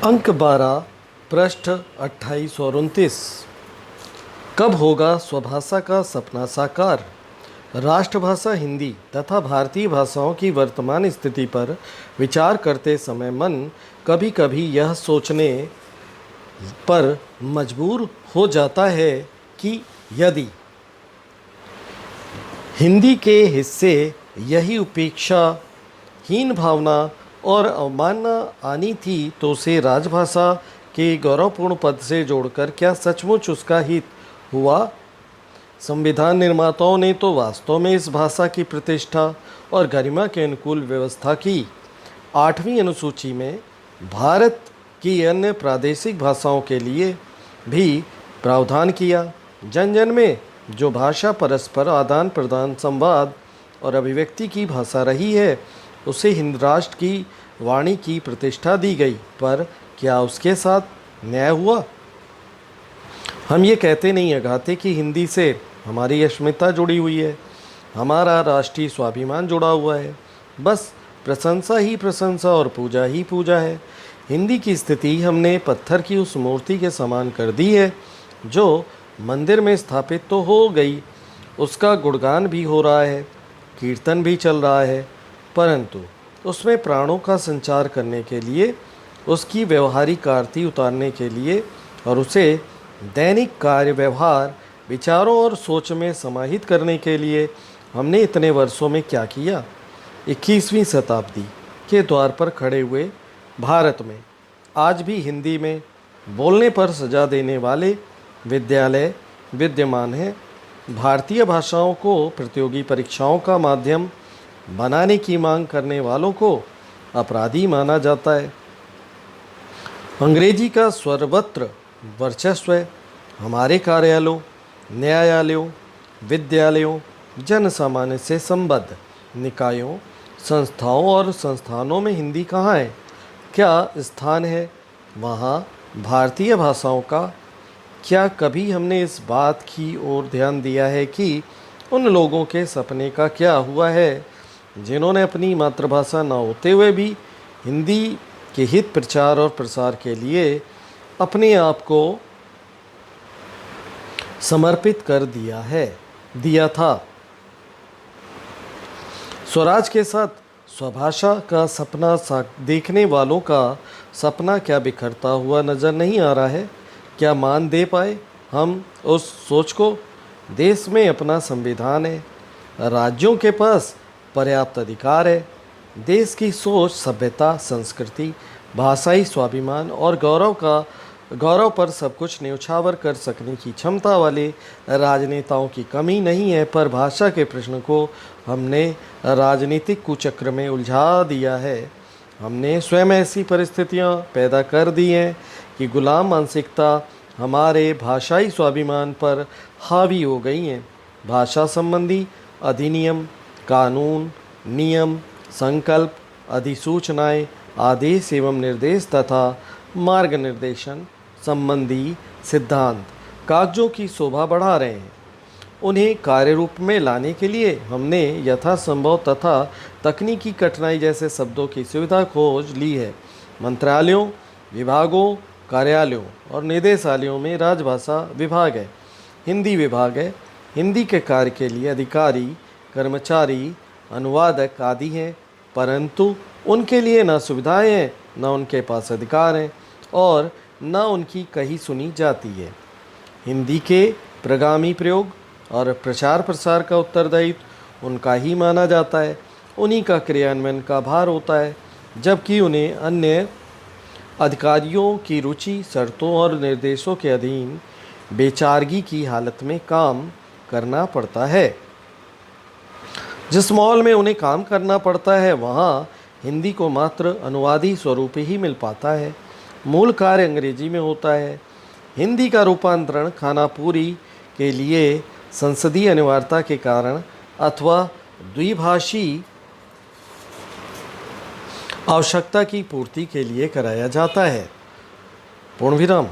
अंक 12 पृष्ठ 28 और 29। कब होगा स्वभाषा का सपना साकार? राष्ट्रभाषा हिंदी तथा भारतीय भाषाओं की वर्तमान स्थिति पर विचार करते समय मन कभी कभी यह सोचने पर मजबूर हो जाता है कि यदि हिंदी के हिस्से यही उपेक्षाहीन भावना और अवमानना आनी थी तो उसे राजभाषा के गौरवपूर्ण पद से जोड़कर क्या सचमुच उसका हित हुआ? संविधान निर्माताओं ने तो वास्तव में इस भाषा की प्रतिष्ठा और गरिमा के अनुकूल व्यवस्था की। 8वीं अनुसूची में भारत की अन्य प्रादेशिक भाषाओं के लिए भी प्रावधान किया। जन जन में जो भाषा परस्पर आदान प्रदान, संवाद और अभिव्यक्ति की भाषा रही है उसे हिंद राष्ट्र की वाणी की प्रतिष्ठा दी गई। पर क्या उसके साथ न्याय हुआ? हम ये कहते नहीं अगाते कि हिंदी से हमारी अस्मिता जुड़ी हुई है, हमारा राष्ट्रीय स्वाभिमान जुड़ा हुआ है। बस प्रशंसा ही प्रशंसा और पूजा ही पूजा है। हिंदी की स्थिति हमने पत्थर की उस मूर्ति के समान कर दी है जो मंदिर में स्थापित तो हो गई, उसका गुणगान भी हो रहा है, कीर्तन भी चल रहा है, परंतु उसमें प्राणों का संचार करने के लिए, उसकी व्यवहारिक आरती उतारने के लिए और उसे दैनिक कार्य व्यवहार, विचारों और सोच में समाहित करने के लिए हमने इतने वर्षों में क्या किया? 21वीं शताब्दी के द्वार पर खड़े हुए भारत में आज भी हिंदी में बोलने पर सजा देने वाले विद्यालय विद्यमान हैं। भारतीय भाषाओं को प्रतियोगी परीक्षाओं का माध्यम बनाने की मांग करने वालों को अपराधी माना जाता है। अंग्रेजी का सर्वत्र वर्चस्व है। हमारे कार्यालयों, न्यायालयों, विद्यालयों, जन सामान्य से संबद्ध निकायों, संस्थाओं और संस्थानों में हिंदी कहाँ है? क्या स्थान है वहाँ भारतीय भाषाओं का? क्या कभी हमने इस बात की ओर ध्यान दिया है कि उन लोगों के सपने का क्या हुआ है जिन्होंने अपनी मातृभाषा न होते हुए भी हिंदी के हित प्रचार और प्रसार के लिए अपने आप को समर्पित कर दिया था? स्वराज के साथ स्वभाषा का सपना देखने वालों का सपना क्या बिखरता हुआ नज़र नहीं आ रहा है? क्या मान दे पाए हम उस सोच को? देश में अपना संविधान है, राज्यों के पास पर्याप्त अधिकार है। देश की सोच, सभ्यता, संस्कृति, भाषाई स्वाभिमान और गौरव पर सब कुछ न्यौछावर कर सकने की क्षमता वाले राजनेताओं की कमी नहीं है, पर भाषा के प्रश्न को हमने राजनीतिक कुचक्र में उलझा दिया है। हमने स्वयं ऐसी परिस्थितियां पैदा कर दी हैं कि गुलाम मानसिकता हमारे भाषाई स्वाभिमान पर हावी हो गई हैं। भाषा संबंधी अधिनियम, कानून, नियम, संकल्प, अधिसूचनाएं, आदेश एवं निर्देश तथा मार्ग निर्देशन संबंधी सिद्धांत कागजों की शोभा बढ़ा रहे हैं। उन्हें कार्य रूप में लाने के लिए हमने यथासंभव तथा तकनीकी कठिनाई जैसे शब्दों की सुविधा खोज ली है। मंत्रालयों, विभागों, कार्यालयों और निदेशालयों में राजभाषा विभाग है, हिंदी विभाग है। हिंदी के कार्य के लिए अधिकारी, कर्मचारी, अनुवादक आदि हैं, परंतु उनके लिए न सुविधाएं हैं, न उनके पास अधिकार हैं और न उनकी कही सुनी जाती है। हिंदी के प्रगामी प्रयोग और प्रचार प्रसार का उत्तरदायित्व उनका ही माना जाता है, उन्हीं का क्रियान्वयन का भार होता है, जबकि उन्हें अन्य अधिकारियों की रुचि, शर्तों और निर्देशों के अधीन बेचारगी की हालत में काम करना पड़ता है। जिस माहौल में उन्हें काम करना पड़ता है वहाँ हिंदी को मात्र अनुवादी स्वरूप ही मिल पाता है। मूल कार्य अंग्रेजी में होता है। हिंदी का रूपांतरण खानापूरी के लिए संसदीय अनिवार्यता के कारण अथवा द्विभाषी आवश्यकता की पूर्ति के लिए कराया जाता है। पूर्ण विराम।